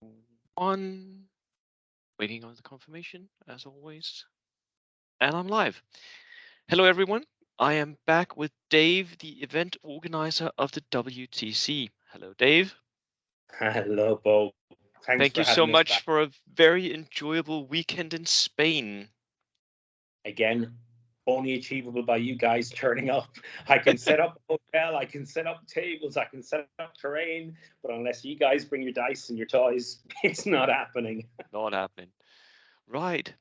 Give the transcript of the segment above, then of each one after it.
One, waiting on the confirmation as always. And I'm live. Hello, everyone. I am back with Dave, the event organizer of the WTC. Hello, Dave. Hello, Bo. Thanks Thank for you so having us back much for a very enjoyable weekend in Spain. again. Only achievable by you guys turning up. I can set up a hotel, I can set up tables, I can set up terrain, but unless you guys bring your dice and your toys, it's not happening. Not happening. Right.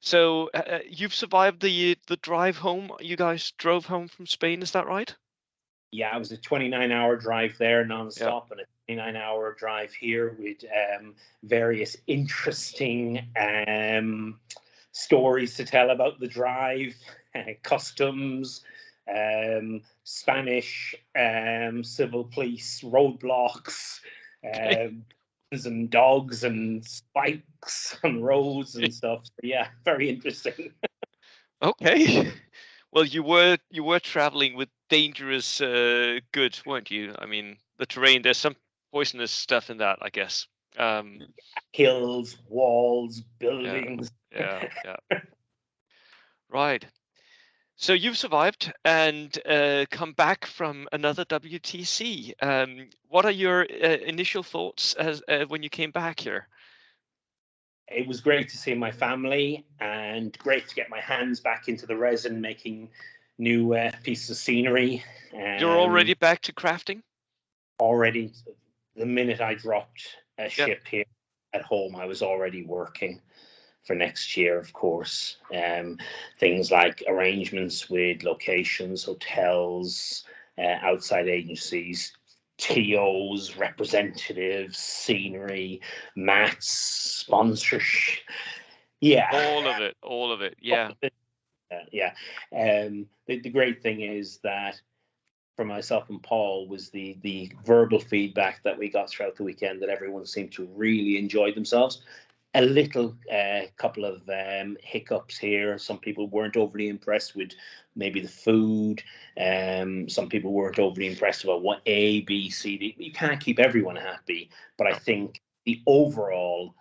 So you've survived the drive home. You guys drove home from Spain, is that right? Yeah, it was a 29-hour drive there Yeah. non-stop and a 29-hour drive here with various interesting stories to tell about the drive, customs, Spanish civil police roadblocks, Okay. um, and dogs and spikes on roads and stuff. So yeah, very interesting. Okay. Well, you were traveling with dangerous goods, weren't you? I mean, the terrain, there's some poisonous stuff in that, I guess. Um, Hills, walls, yeah, buildings. yeah. Right. So you've survived and come back from another WTC. What are your initial thoughts as when you came back here? It was great to see my family and great to get my hands back into the resin making new pieces of scenery. You're Um, already back to crafting? Already, the minute I dropped a Yeah. ship here at home, I was already working for next year, of course. Things like arrangements with locations, hotels, outside agencies, TOs, representatives, scenery, mats, sponsorship. Yeah. All of it. Yeah. Yeah. The great thing is that for myself and Paul was the verbal feedback that we got throughout the weekend that everyone seemed to really enjoy themselves. A little couple of hiccups here. Some people weren't overly impressed with maybe the food. Some people weren't overly impressed about what A, B, C, D. You can't keep everyone happy, but I No. think the overall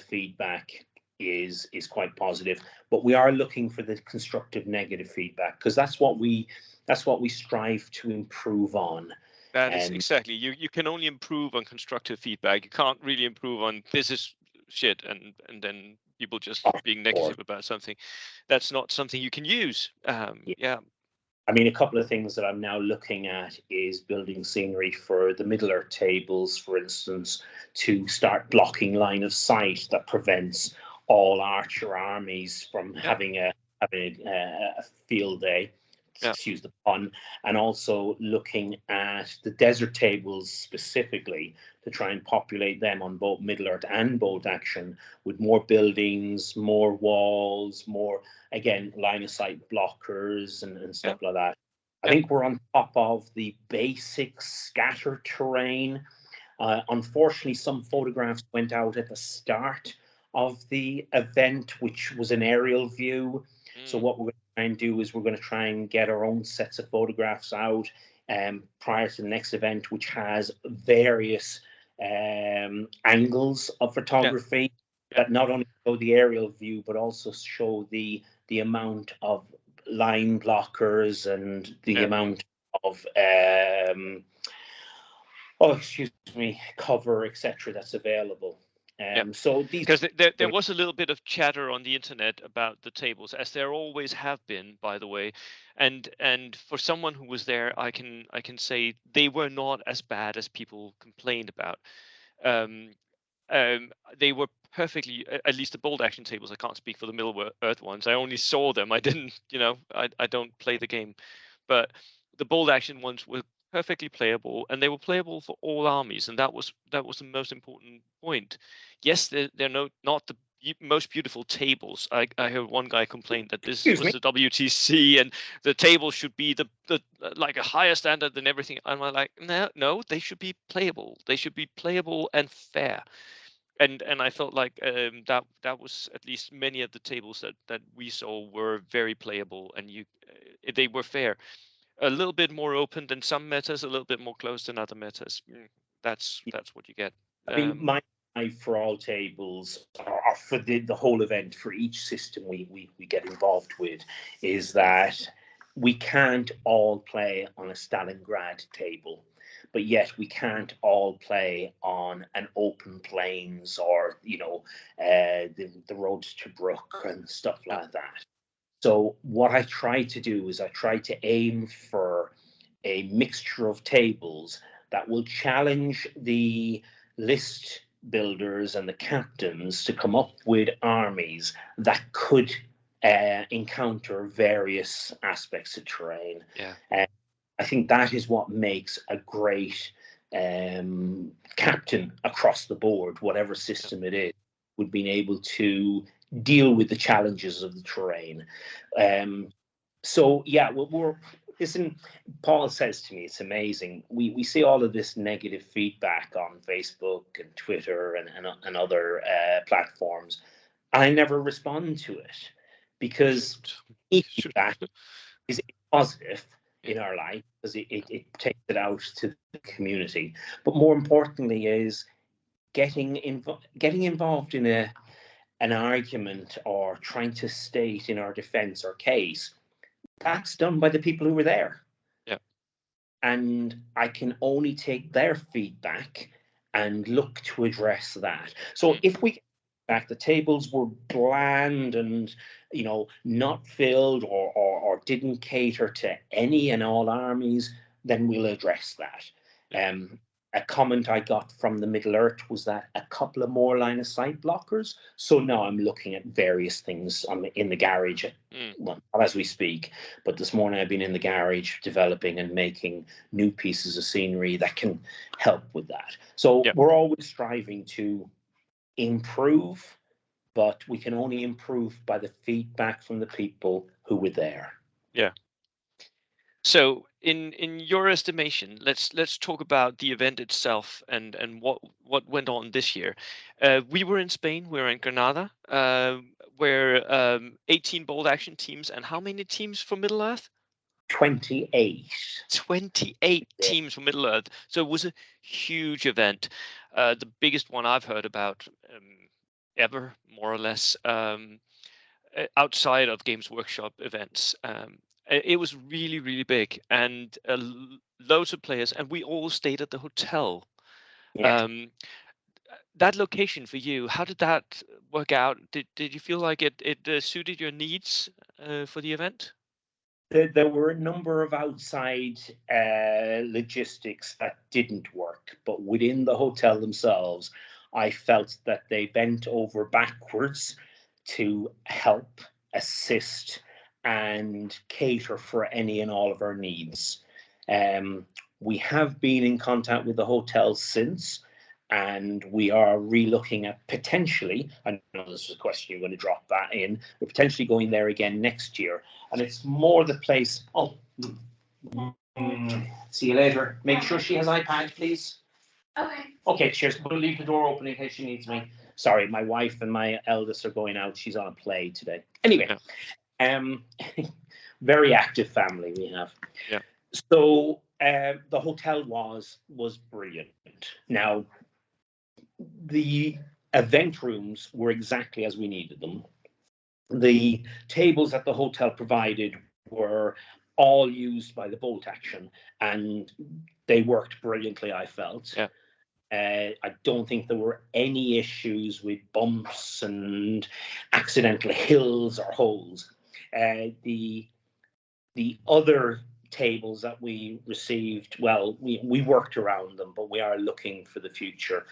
feedback is quite positive. But we are looking for the constructive negative feedback because that's what we strive to improve on. That is And exactly. You can only improve on constructive feedback. You can't really improve on this is shit and then people just of being course, negative about something. That's not something you can use. yeah. Yeah. I mean, a couple of things that I'm now looking at is building scenery for the middle earth tables, for instance, to start blocking line of sight that prevents all archer armies from Yeah. having a field day. Yeah. Excuse the pun. And also looking at the desert tables specifically to try and populate them on both Middle Earth and Bolt Action with more buildings, more walls, more, again, line of sight blockers and Yeah. stuff like that. I Yeah. think we're on top of the basic scatter terrain. Unfortunately, some photographs went out at the start of the event, which was an aerial view. So Mm. what we're going to try and do is we're going to try and get our own sets of photographs out prior to the next event, which has various angles of Yeah. photography Yeah. that not only show the aerial view but also show the amount of line blockers and the Yeah. amount of excuse me, cover, etc., that's available. Yeah. So these, Because there was a little bit of chatter on the internet about the tables, as there always have been, by the way. And for someone who was there, I can say they were not as bad as people complained about. Um, they were perfectly, at least the bold action tables. I can't speak for the Middle Earth ones. I only saw them. I didn't, I don't play the game, but the bold action ones were perfectly playable, and they were playable for all armies, and that was the most important point. Yes, they're not the most beautiful tables. I heard one guy complain that this excuse was me, the WTC and the table should be the like a higher standard than everything. I'm like, no, they should be playable. They should be playable and fair. And I felt like that was at least many of the tables that we saw were very playable, and they were fair, a little bit more open than some metas, a little bit more closed than other metas. That's what you get. I mean, Um, for all tables, or for the whole event, for each system we get involved with, is that we can't all play on a Stalingrad table, but yet we can't all play on an open plains, or the roads to Brook and stuff Yeah. like that. So what I try to do is I try to aim for a mixture of tables that will challenge the list builders and the captains to come up with armies that could encounter various aspects of terrain. Yeah. I think that is what makes a great captain across the board, whatever system it is, would be able to deal with the challenges of the terrain. So yeah, we're listen. Paul says to me, it's amazing. We see all of this negative feedback on Facebook and Twitter and other platforms. I never respond to it, because feedback is positive Yeah. in our life, because it takes it out to the community. But more importantly is getting involved in an argument, or trying to state in our defense or case. That's done by the people who were there. Yeah. And I can only take their feedback and look to address that. So if we back the tables were bland and not filled, or didn't cater to any and all armies, then we'll address that. A comment I got from the Middle Earth was that a couple of more line of sight blockers. So now I'm looking at various things. I'm in the garage, well, as we speak, but this morning I've been in the garage developing and making new pieces of scenery that can help with that. So Yeah. we're always striving to improve, but we can only improve by the feedback from the people who were there. Yeah. So, in your estimation, let's talk about the event itself, and what went on this year. We were in Spain. We were in Granada, where 18 bold action teams, and how many teams from Middle Earth? 28. 28 Yeah. teams from Middle Earth. So it was a huge event, the biggest one I've heard about ever, more or less, outside of Games Workshop events. It was really, really big, and loads of players, and we all stayed at the hotel. Yeah. That location for you, how did that work out? Did you feel like it suited your needs for the event? There were a number of outside logistics that didn't work, but within the hotel themselves, I felt that they bent over backwards to help, assist, and cater for any and all of our needs. We have been in contact with the hotel since, and we are re-looking at potentially, I know this is a question you're going to drop that in, we're potentially going there again next year. And it's more the place. Oh, see you later. Make sure she has iPad, please. Okay. Okay, cheers. We'll leave the door open in case she needs me. Sorry, my wife and my eldest are going out. She's on a play today. Anyway, very active family we have. Yeah. So the hotel was brilliant. Now, the event rooms were exactly as we needed them. The tables that the hotel provided were all used by the bolt action, and they worked brilliantly, I felt. Yeah. I don't think there were any issues with bumps and accidental hills or holes. The other tables that we received, well, we worked around them, but we are looking for the future.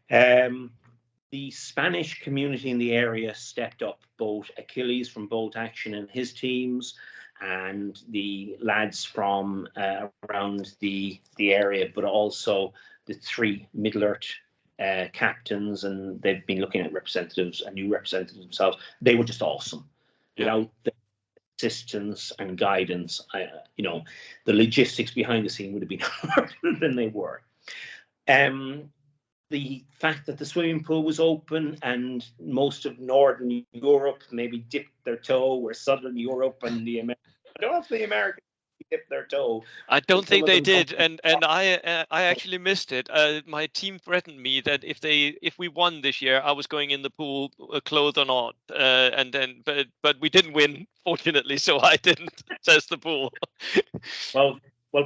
The Spanish community in the area stepped up, both Achilles from Bolt Action and his teams, and the lads from around the area, but also the 3 Middle Earth captains, and they've been looking at representatives and new representatives themselves. They were just awesome. Yeah. Without the assistance and guidance, the logistics behind the scene would have been harder than they were. The fact that the swimming pool was open and most of Northern Europe maybe dipped their toe, where Southern Europe and I don't know if the Americans dip their toe. I But don't some think of they them come. did, and I actually missed it. My team threatened me that if we won this year, I was going in the pool, clothed or not. And then but we didn't win, fortunately, so I didn't. Says the pool. Well,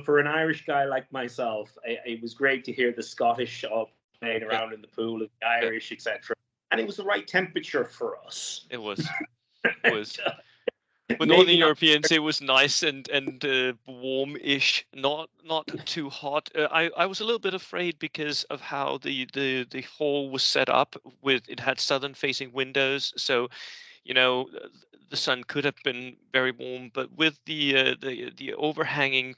for an Irish guy like myself, it was great to hear the Scottish all playing Yeah, around in the pool, and the yeah, Irish, etc. And it was the right temperature for us. it was. It was. For Northern Maybe not. Europeans, it was nice and warm-ish, not too hot. I was a little bit afraid because of how the hall was set up. With it had southern-facing windows, so the sun could have been very warm. But with the overhanging,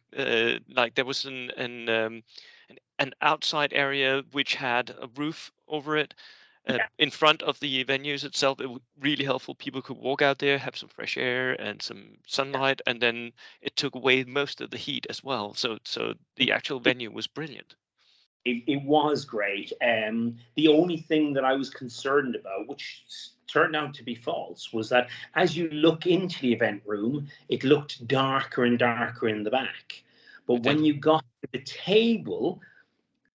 like there was an outside area which had a roof over it, Yeah, in front of the venues itself. It was really helpful. People could walk out there, have some fresh air and some yeah. sunlight, and then it took away most of the heat as well. So the actual venue was brilliant. It was great. The only thing that I was concerned about, which turned out to be false, was that as you look into the event room, it looked darker and darker in the back. But It when did. you got to the table,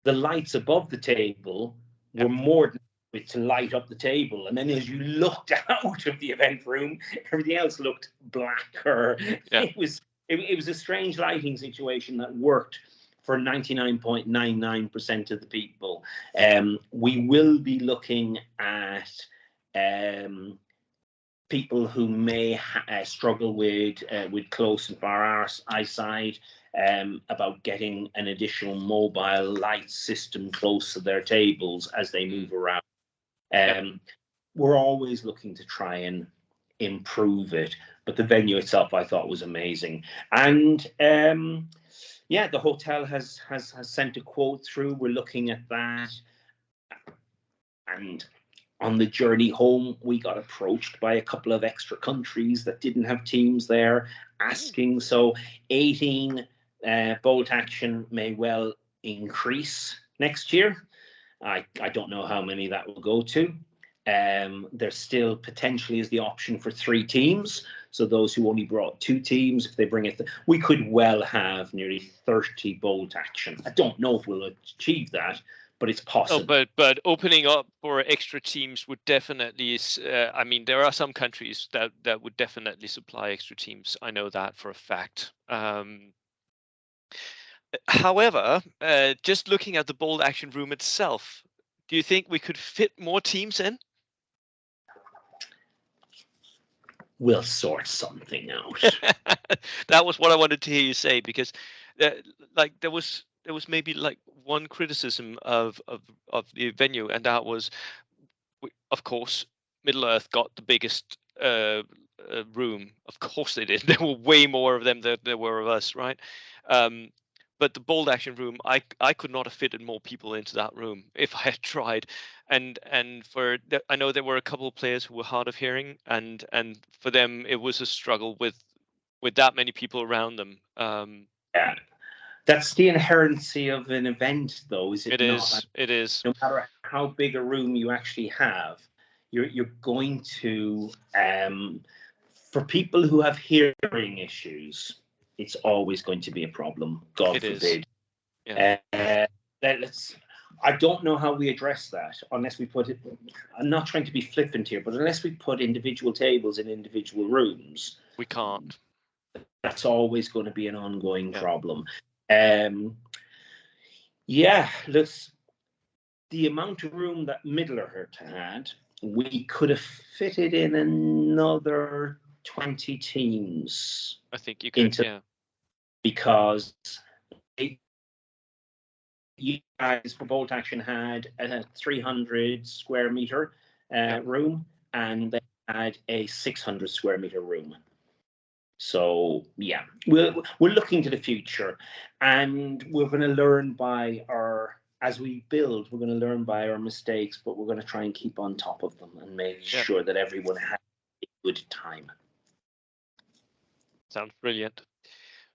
the lights above the table Yeah. were more than adequate to light up the table. And then as you looked out of the event room, everything else looked blacker. Yeah. It was a strange lighting situation that worked for 99.99% of the people. We will be looking at people who may struggle with close and far eyesight, about getting an additional mobile light system close to their tables as they Mm. move around. Yeah. We're always looking to try and improve it, but the venue itself I thought was amazing. And yeah, the hotel has sent a quote through. We're looking at that, and on the journey home, we got approached by a couple of extra countries that didn't have teams there Mm. asking. So 18 bolt action may well increase next year. I don't know how many that will go to. There still potentially is the option for 3 teams. So those who only brought 2 teams, if they bring it, we could well have nearly 30 bolt action. I don't know if we'll achieve that, but it's Oh, possible. but opening up for extra teams would definitely. I mean, there are some countries that would definitely supply extra teams. I know that for a fact. However, just looking at the bold action room itself, do you think we could fit more teams in? We'll sort something out. That was what I wanted to hear you say, because uh, like there was maybe like one criticism of the venue, and that was, of course, Middle Earth got the biggest room. Of course they did. There were way more of them than there were of us, right? Um, but the bold action room, I could not have fitted more people into that room if I had tried. And I know there were a couple of players who were hard of hearing, and for them it was a struggle with that many people around them. Yeah. That's the inherency of an event, though, is it It not? is. It is. No matter how big a room you actually have, you're going to, for people who have hearing issues, it's always going to be a problem. God It is. forbid. Yeah. Uh, let's. I don't know how we address that unless we put it. I'm not trying to be flippant here, but unless we put individual tables in individual rooms, We can't. that's always going to be an ongoing Yeah. problem. Um, yeah, let's. The amount of room that Middle Earth had, we could have fitted in another 20 teams I think you could. into, Yeah. because you guys for Bolt Action had a 300 square meter Yeah. room, and they had a 600 square meter room. So yeah, we're looking to the future, and we're going to learn by as we build. We're going to learn by our mistakes, but we're going to try and keep on top of them and make Yeah. sure that everyone has a good time. Sounds brilliant.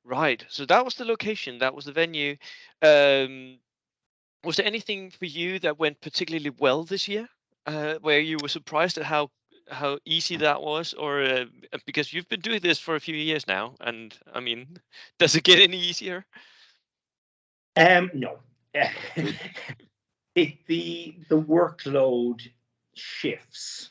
Right. So that was the location. That was the venue. Um, was there anything for you that went particularly well this year, where you were surprised at how how easy that was, or because you've been doing this for a few years now, and I mean, does it get any easier? No. The workload shifts.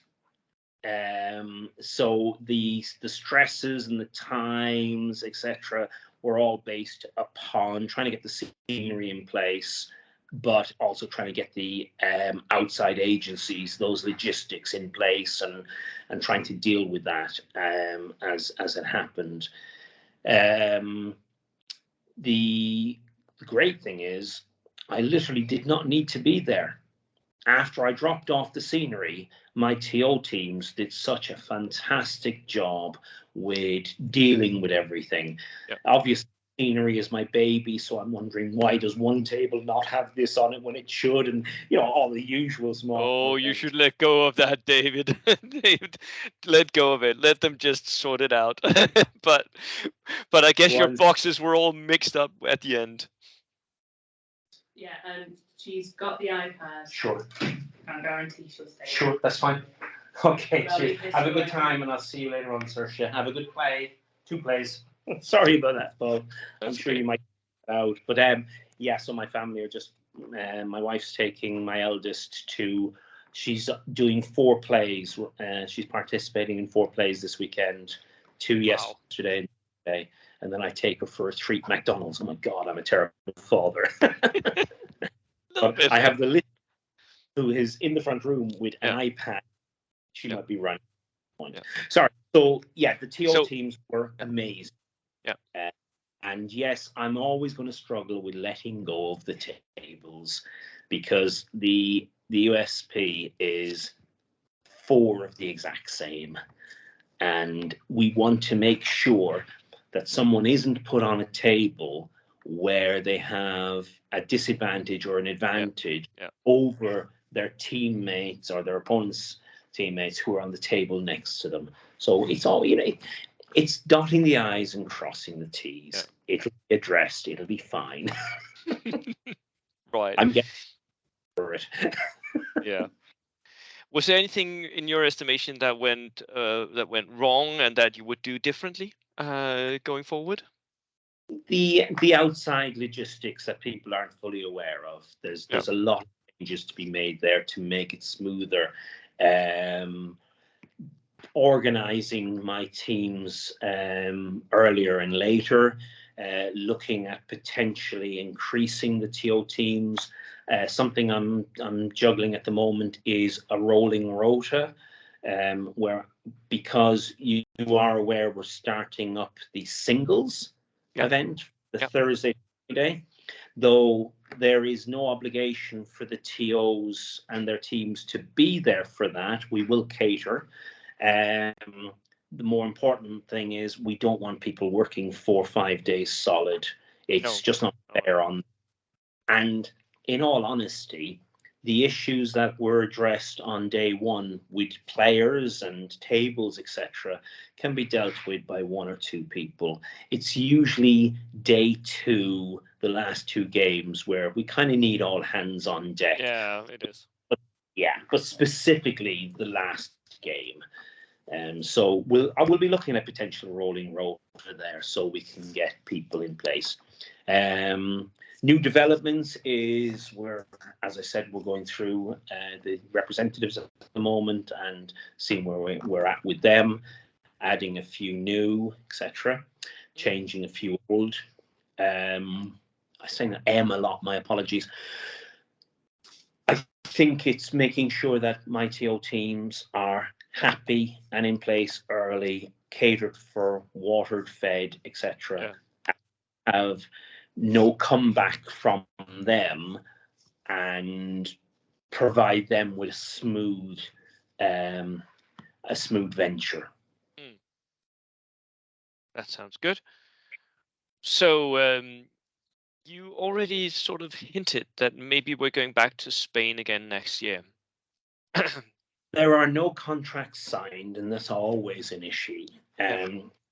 So the stresses and the times, etc., were all based upon trying to get the scenery in place, but also trying to get the outside agencies, those logistics in place, and trying to deal with that as it happened. Um, the great thing is, I literally did not need to be there. After I dropped off the scenery, my TO teams did such a fantastic job with dealing with everything. Yeah. Obviously, scenery is my baby, so I'm wondering, why does one table not have this on it when it should, and all the usual small Oh, you things. should let go of that, David. David, let go of it. Let them just sort it out. but but I guess your Was boxes were all mixed up at the end. Yeah, and she's got the iPad. Sure, I guarantee she'll stay. sure, that's fine. Okay, Well, cheers. this Have a is good like- time, and I'll see you later on, Saoirse. Have a good play. 2 plays. Sorry about that, Paul. I'm That's sure okay. you might out, but yeah. So my family are just. My wife's taking my eldest to. She's doing 4 plays. She's participating in 4 plays this weekend. 2 Wow. yesterday and today, and then I take her for a treat McDonald's. Oh my God, I'm a terrible father. But Bit. I have the list who is in the front room with an Yeah. iPad. She Yeah. might be running. Point. Yeah. Sorry. So yeah, the TO So- teams were amazing. Yeah. And yes, I'm always going to struggle with letting go of the tables, because the USP is 4 of the exact same, and we want to make sure that someone isn't put on a table where they have a disadvantage or an advantage Yeah. over their teammates or their opponents' teammates who are on the table next to them. So it's all, it's dotting the I's and crossing the T's. It'll be addressed. It'll be fine. Right. I'm getting over it. Yeah. Was there anything in your estimation that went wrong and that you would do differently going forward? The outside logistics that people aren't fully aware of. There's a lot of changes to be made there to make it smoother. Organizing my teams earlier and later, looking at potentially increasing the TO teams. Something I'm juggling at the moment is a rolling rota, where, because you are aware we're starting up the singles event the Thursday, Friday, though there is no obligation for the TOs and their teams to be there for that. We will cater. The more important thing is we don't want people working 4 or 5 days solid. It's just not fair on. And in all honesty, the issues that were addressed on day 1 with players and tables, etc., can be dealt with by 1 or 2 people. It's usually day 2, the last 2 games, where we kind of need all hands on deck. Yeah, it is. But specifically the last game. So I will be looking at potential rolling rota there, so we can get people in place. New developments is where, as I said, we're going through the representatives at the moment and seeing where we're at with them, adding a few new, etc., changing a few old. I say M a lot, my apologies. I think it's making sure that my TO teams are happy and in place early, catered for, watered, fed, etc. Have no comeback from them, and provide them with a smooth venture. That sounds good. So you already sort of hinted that maybe we're going back to Spain again next year. There are no contracts signed, and that's always an issue.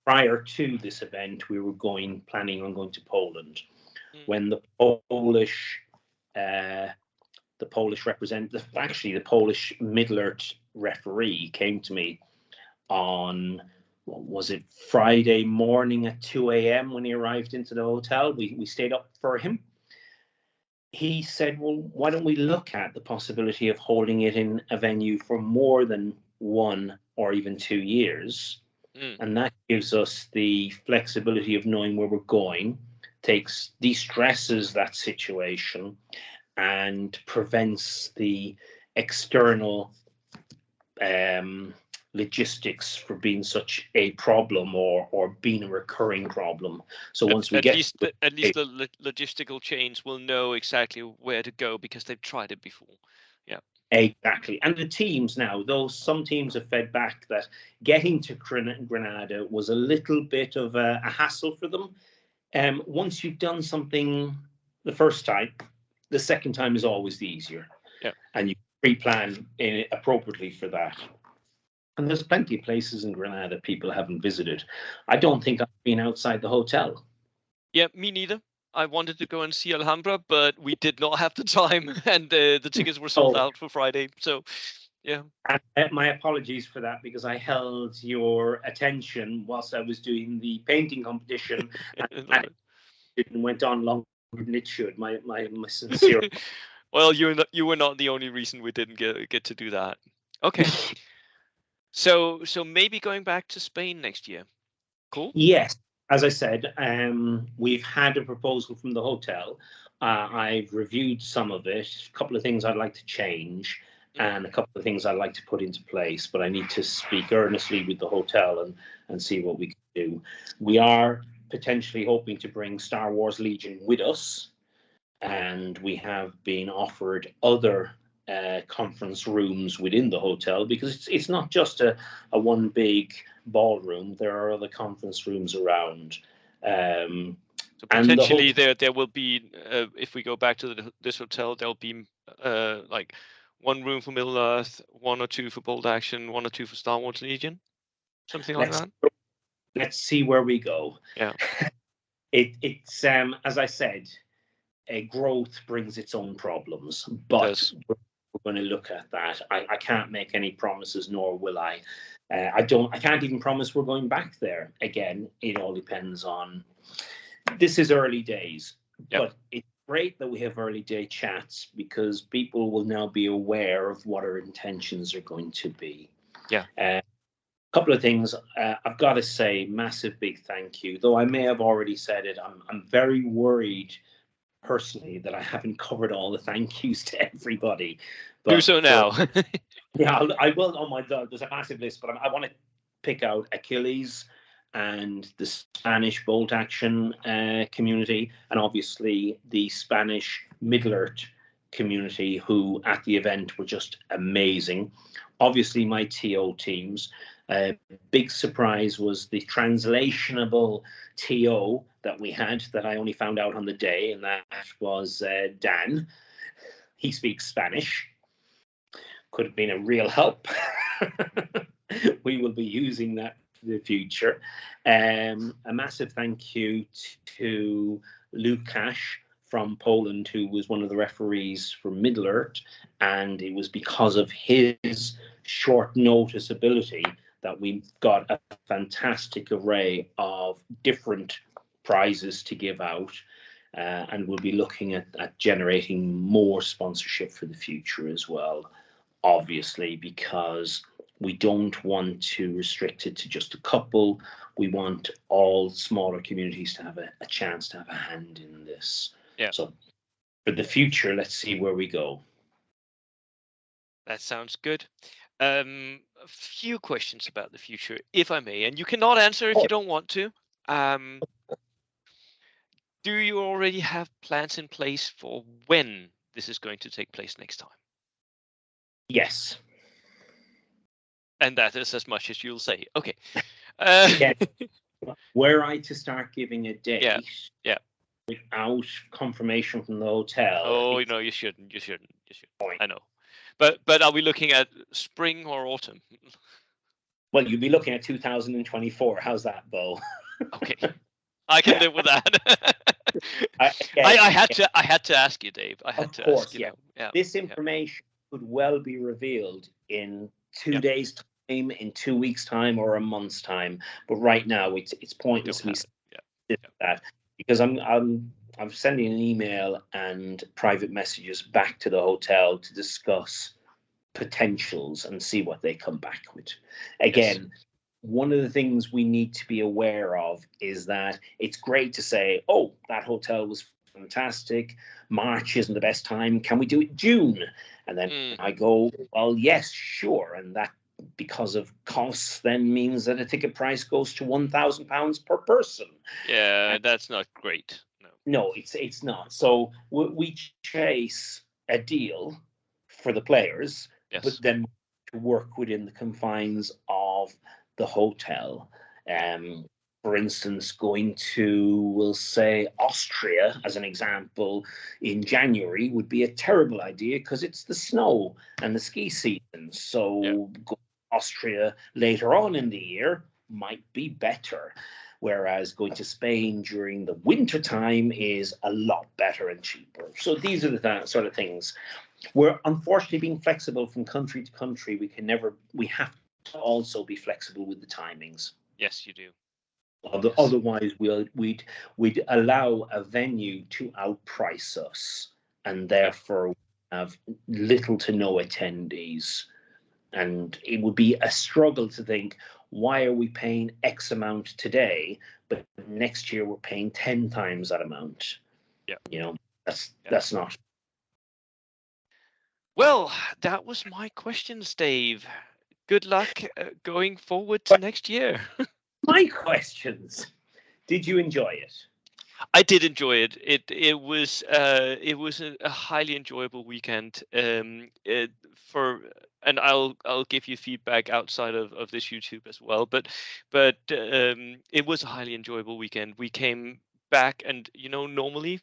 Prior to this event, we were planning on going to Poland. When the Polish the Polish representative, actually the Polish Middle-earth referee, came to me on, what was it, Friday morning at 2 a.m. when he arrived into the hotel. We stayed up for him. He said, well, why don't we look at the possibility of holding it in a venue for more than 1 or even 2 years? And that gives us the flexibility of knowing where we're going, de-stresses that situation, and prevents the external logistics for being such a problem or being a recurring problem. So once we at least the logistical chains will know exactly where to go because they've tried it before. Yeah, exactly. And the teams now, though some teams have fed back that getting to Granada was a little bit of a hassle for them. Once you've done something the first time, the second time is always the easier. Yeah, and you pre-plan appropriately for that. And there's plenty of places in Granada people haven't visited. I don't think I've been outside the hotel. Yeah, me neither. I wanted to go and see Alhambra, but we did not have the time, and the tickets were sold out for Friday. So, yeah. And my apologies for that, because I held your attention whilst I was doing the painting competition, and it went on longer than it should. My sincere. Well, you were not the only reason we didn't get to do that. Okay. So maybe going back to Spain next year. Cool. Yes, as I said, we've had a proposal from the hotel. I've reviewed some of it. A couple of things I'd like to change, and a couple of things I'd like to put into place. But I need to speak earnestly with the hotel and see what we can do. We are potentially hoping to bring Star Wars Legion with us, and we have been offered other conference rooms within the hotel, because it's not just a one big ballroom. There are other conference rooms around. So potentially there will be, if we go back to this hotel, there'll be like 1 room for Middle Earth, 1 or 2 for Bold Action, 1 or 2 for Star Wars Legion, something like that. Let's see where we go. Yeah. It's as I said, growth brings its own problems, but we're going to look at that. I can't make any promises, nor will I. I can't even promise we're going back there again. It all depends on. This is early days, but it's great that we have early day chats, because people will now be aware of what our intentions are going to be. Yeah. Couple of things. I've got to say, massive big thank you. Though I may have already said it, I'm very worried personally that I haven't covered all the thank yous to everybody. But do so now. Yeah, I will. Oh my God, there's a massive list, but I want to pick out Achilles and the Spanish bolt action community, and obviously the Spanish Middle-earth community, who at the event were just amazing. Obviously my TO teams. Big surprise was the translationable TO that we had, that I only found out on the day, and that was Dan. He speaks Spanish. Could have been a real help. We will be using that for the future. A massive thank you to Lukasz from Poland, who was one of the referees for Middle-earth, and it was because of his short notice ability that we got a fantastic array of different prizes to give out, and we'll be looking at generating more sponsorship for the future as well, obviously, because we don't want to restrict it to just a couple. We want all smaller communities to have a chance to have a hand in this. Yeah. So for the future, let's see where we go. That sounds good. A few questions about the future, if I may, and you cannot answer if you don't want to. Do you already have plans in place for when this is going to take place next time? Yes. And that is as much as you'll say. Okay. Yeah. Were I to start giving a date, yeah, without confirmation from the hotel. Oh, no, you shouldn't. You shouldn't. I know. But are we looking at spring or autumn? Well, you'd be looking at 2024. How's that, Bo? Okay. I can live with that. Again, I had to ask you, Dave. I had of to course, ask. You yeah. know, yeah, This yeah, information could well be revealed in 2 yeah. days' time, in 2 weeks' time, or a month's time. But right now, it's We pointless don't me have it. Yeah, saying yeah. that, because I'm sending an email and private messages back to the hotel to discuss potentials and see what they come back with. Again, one of the things we need to be aware of is that it's great to say, oh, that hotel was fantastic. March isn't the best time. Can we do it June? And then I go, well, yes, sure. And that, because of costs, then means that a ticket price goes to £1,000 per person. Yeah, that's not great. No. No, it's not. So we chase a deal for the players, but Yes. then to work within the confines of the hotel. For instance, going to, we'll say, Austria as an example in January would be a terrible idea because it's the snow and the ski season. So go to Austria later on in the year might be better. Whereas going to Spain during the winter time is a lot better and cheaper. So these are the sort of things. We're unfortunately being flexible from country to country. We have to also be flexible with the timings. Yes, you do. Otherwise, we'd allow a venue to outprice us, and therefore have little to no attendees. And it would be a struggle to think, why are we paying X amount today, but next year we're paying 10 times that amount? Yeah. That's not. Well, that was my questions, Dave. Good luck going forward to next year. My questions. Did you enjoy it? I did enjoy it. It was a highly enjoyable weekend. And I'll give you feedback outside of this YouTube as well. But it was a highly enjoyable weekend. We came back, and normally,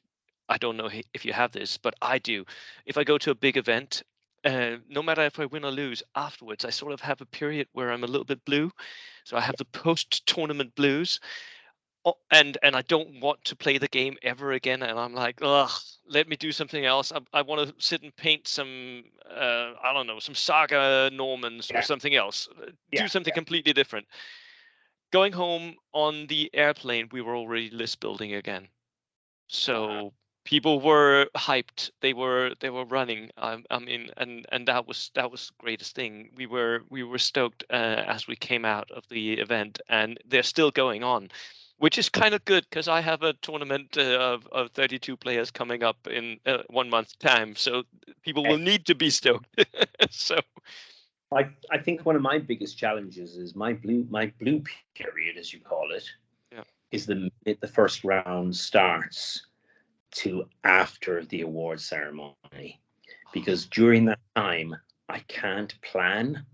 I don't know if you have this, but I do. If I go to a big event, no matter if I win or lose, afterwards I sort of have a period where I'm a little bit blue. So I have the post-tournament blues. And I don't want to play the game ever again. And I'm like, ugh, let me do something else. I want to sit and paint some, I don't know, some Saga Normans or something else. Do something completely different. Going home on the airplane, we were already list building again. So people were hyped. They were running. I mean, and that was the greatest thing. We were stoked as we came out of the event, and they're still going on, which is kind of good because I have a tournament of 32 players coming up in 1 month's time. So people will need to be stoked. So I think one of my biggest challenges is my blue period, as you call it, is the minute the first round starts to after the award ceremony, because during that time I can't plan,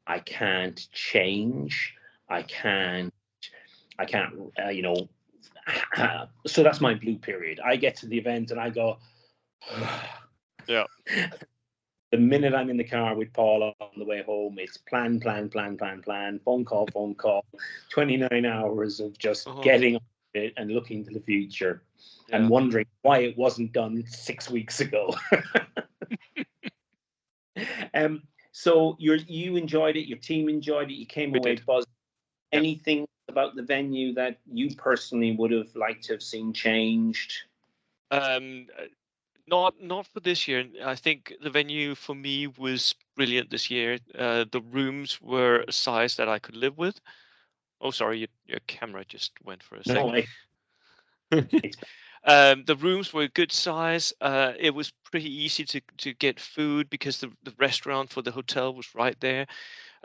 I can't change, I can't so that's my blue period. I get to the event and I go yeah. The minute I'm in the car with Paul on the way home, it's plan, phone call, 29 hours of just getting on it and looking to the future and wondering why it wasn't done 6 weeks ago. So you enjoyed it, your team enjoyed it, you came away buzzed. Anything about the venue that you personally would have liked to have seen changed? Not for this year. I think the venue for me was brilliant this year. The rooms were a size that I could live with. Oh, sorry, your camera just went for a second. The rooms were a good size. It was pretty easy to get food because the restaurant for the hotel was right there.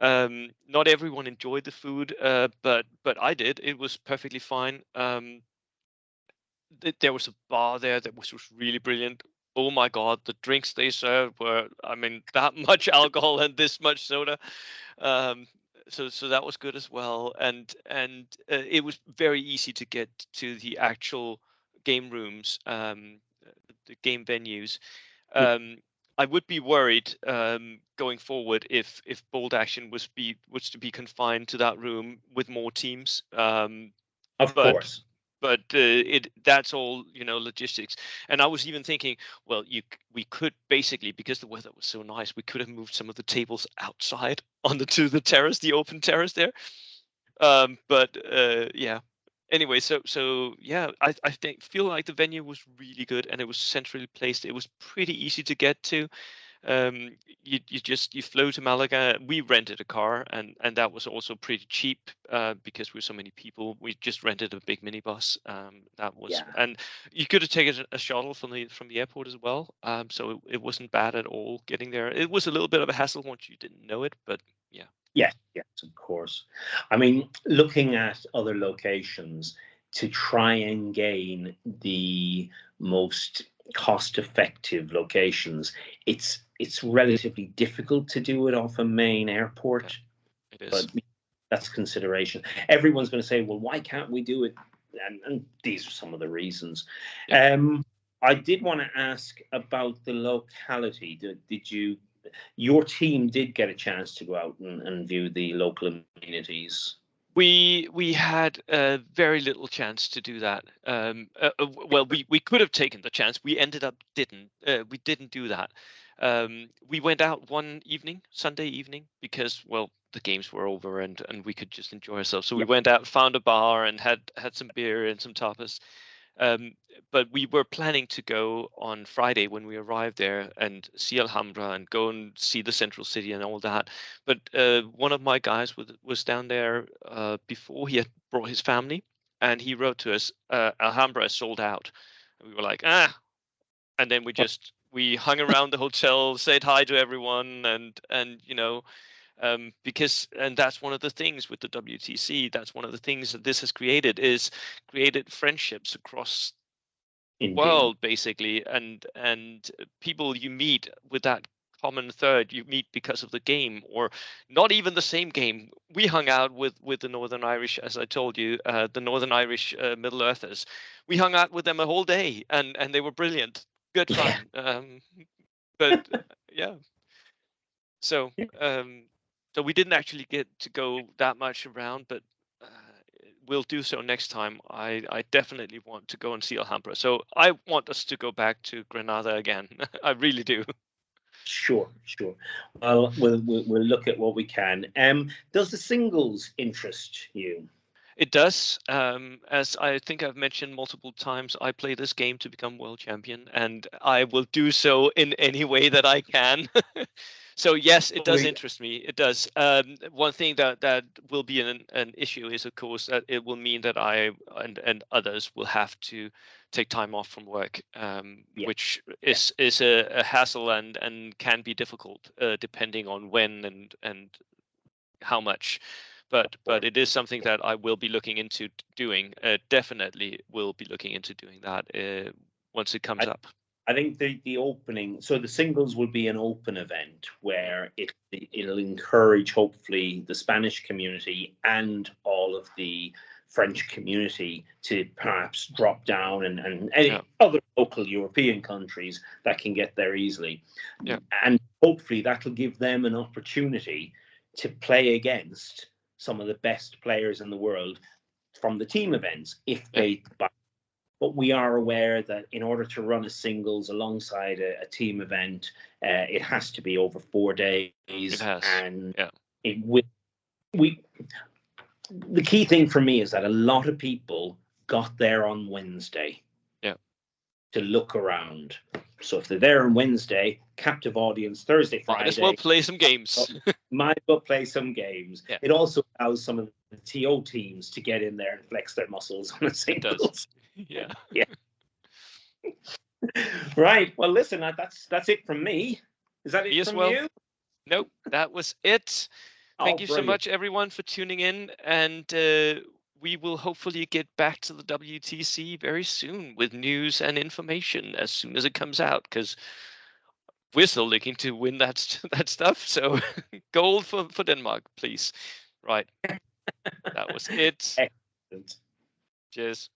Not everyone enjoyed the food, but I did. It was perfectly fine. There was a bar there that was really brilliant. Oh my God, the drinks they served were, I mean, that much alcohol and this much soda. So that was good as well. And it was very easy to get to the actual game rooms, the game venues. I would be worried going forward if Bold Action was to be confined to that room with more teams. Of course. but that's all, logistics. And I was even thinking, well, we could basically, because the weather was so nice, we could have moved some of the tables outside to the terrace, the open terrace there. But yeah. Anyway, so yeah, I feel like the venue was really good, and it was centrally placed. It was pretty easy to get to. You flew to Malaga. We rented a car, and that was also pretty cheap, because we were so many people. We just rented a big minibus. That was, Yeah. and you could have taken a shuttle from the airport as well. So it wasn't bad at all getting there. It was a little bit of a hassle once you didn't know it, but yeah. Yes, yes, of course. I mean, looking at other locations to try and gain the most cost-effective locations, it's relatively difficult to do it off a main airport, It is. but that's consideration. Everyone's going to say, well, why can't we do it? And these are some of the reasons. Yeah. I did want to ask about the locality. Did you, your team did get a chance to go out and view the local amenities? We had very little chance to do that. Well, we could have taken the chance. We ended up we didn't do that. We went out one evening, Sunday evening, because, well, the games were over and we could just enjoy ourselves. So we Yeah. went out, found a bar, and had some beer and some tapas. But we were planning to go on Friday when we arrived there and see Alhambra and go and see the central city and all that. But one of my guys was down there before he had brought his family, and he wrote to us, Alhambra is sold out. And we were like, ah. And then we hung around the hotel, said hi to everyone, and because, and that's one of the things with the WTC. That's one of the things that this has created friendships across Indeed. world, basically, and people you meet with that common third you meet because of the game, or not even the same game. We hung out with the Northern Irish, as I told you, the Northern Irish Middle Earthers. We hung out with them a whole day, and they were brilliant, good fun. But yeah, so so we didn't actually get to go that much around, but we'll do so next time. I definitely want to go and see Alhambra. So I want us to go back to Granada again. I really do. Sure, sure. Well, we'll look at what we can. Does the singles interest you? It does. As I think I've mentioned multiple times, I play this game to become world champion, and I will do so in any way that I can. So yes, it does interest me. It does. One thing that will be an issue is, of course, that it will mean that I and others will have to take time off from work, Yeah. which is a hassle and can be difficult, depending on when and how much. But it is something that I will be looking into doing. Definitely will be looking into doing that once it comes up. I think the opening, so the singles will be an open event where it'll encourage, hopefully, the Spanish community and all of the French community to perhaps drop down and any other local European countries that can get there easily. Yeah. And hopefully that'll give them an opportunity to play against some of the best players in the world from the team events if they. But we are aware that in order to run a singles alongside a team event, it has to be over 4 days. It has. And it will. The key thing for me is that a lot of people got there on Wednesday. To look around. So if they're there on Wednesday, captive audience, Thursday, Friday. Might as well play some games. Might as well play some games. Yeah. It also allows some of the TO teams to get in there and flex their muscles on a singles. Yeah. Yeah. Right. Well, listen, that's it from me. Is that it from you? Nope, that was it. Thank you so much, everyone, for tuning in, and we will hopefully get back to the WTC very soon with news and information as soon as it comes out, because we're still looking to win that stuff. So gold for Denmark, please. Right. That was it. Excellent. Cheers.